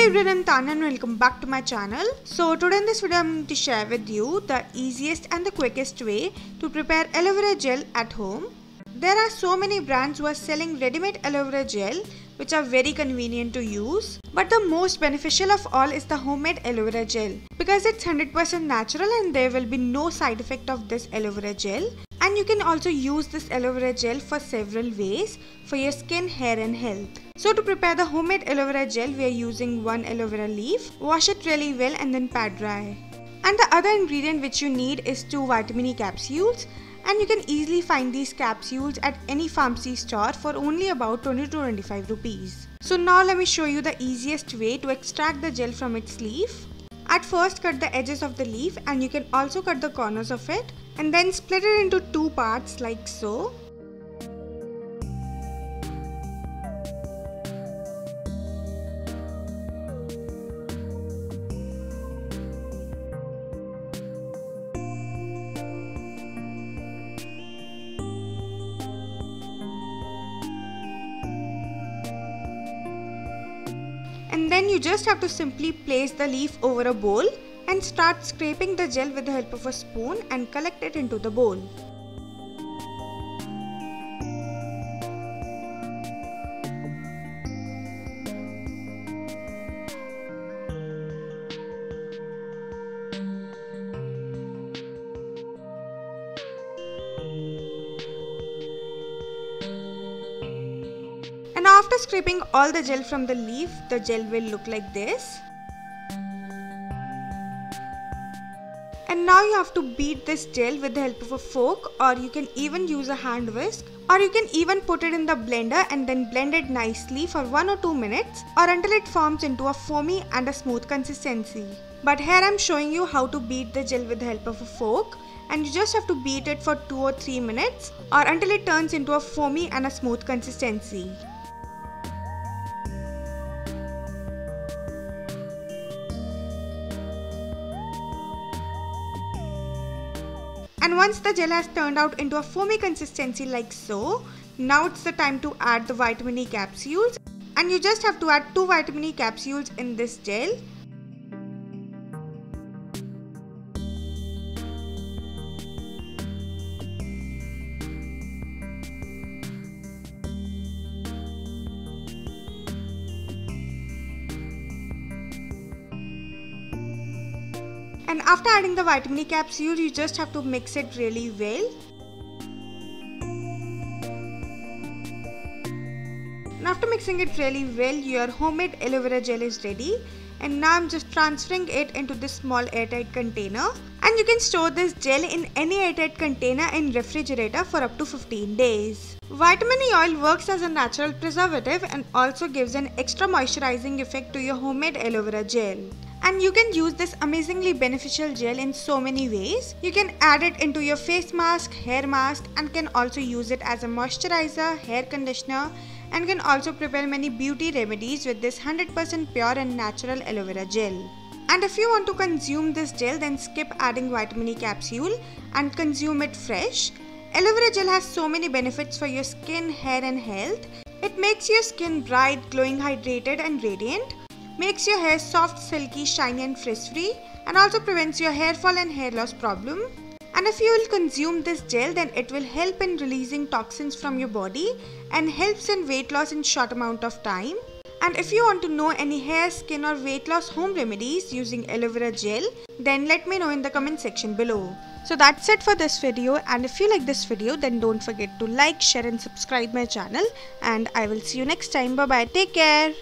everyone, I'm Tanya and welcome back to my channel. So today in this video I'm going to share with you the easiest and the quickest way to prepare aloe vera gel at home. There are so many brands who are selling ready-made aloe vera gel which are very convenient to use. But the most beneficial of all is the homemade aloe vera gel because it's 100% natural and there will be no side effect of this aloe vera gel. And you can also use this aloe vera gel for several ways for your skin, hair and health. So to prepare the homemade aloe vera gel, we are using one aloe vera leaf. Wash it really well and then pat dry. And the other ingredient which you need is 2 vitamin E capsules. And you can easily find these capsules at any pharmacy store for only about 20 to 25 rupees. So now let me show you the easiest way to extract the gel from its leaf. At first cut the edges of the leaf and you can also cut the corners of it and then split it into 2 parts like so. And then you just have to simply place the leaf over a bowl and start scraping the gel with the help of a spoon and collect it into the bowl. And after scraping all the gel from the leaf, the gel will look like this. And now you have to beat this gel with the help of a fork, or you can even use a hand whisk, or you can even put it in the blender and then blend it nicely for 1 or 2 minutes or until it forms into a foamy and a smooth consistency. But here I am showing you how to beat the gel with the help of a fork, and you just have to beat it for 2 or 3 minutes or until it turns into a foamy and a smooth consistency. And once the gel has turned out into a foamy consistency like so, now it's the time to add the vitamin E capsules. And you just have to add 2 vitamin E capsules in this gel. And after adding the vitamin E capsule, you just have to mix it really well. And after mixing it really well, your homemade aloe vera gel is ready. And now I'm just transferring it into this small airtight container. And you can store this gel in any airtight container in refrigerator for up to 15 days. Vitamin E oil works as a natural preservative and also gives an extra moisturizing effect to your homemade aloe vera gel. And you can use this amazingly beneficial gel in so many ways. You can add it into your face mask, hair mask, and can also use it as a moisturizer, hair conditioner, and can also prepare many beauty remedies with this 100% pure and natural aloe vera gel. And if you want to consume this gel, then skip adding vitamin E capsule and consume it fresh. Aloe vera gel has so many benefits for your skin, hair and health. It makes your skin bright, glowing, hydrated and radiant. Makes your hair soft, silky, shiny and frizz-free, and also prevents your hair fall and hair loss problem. And if you will consume this gel, then it will help in releasing toxins from your body and helps in weight loss in short amount of time. And if you want to know any hair, skin or weight loss home remedies using aloe vera gel, then let me know in the comment section below. So that's it for this video, and if you like this video, then don't forget to like, share and subscribe my channel, and I will see you next time. Bye bye, take care.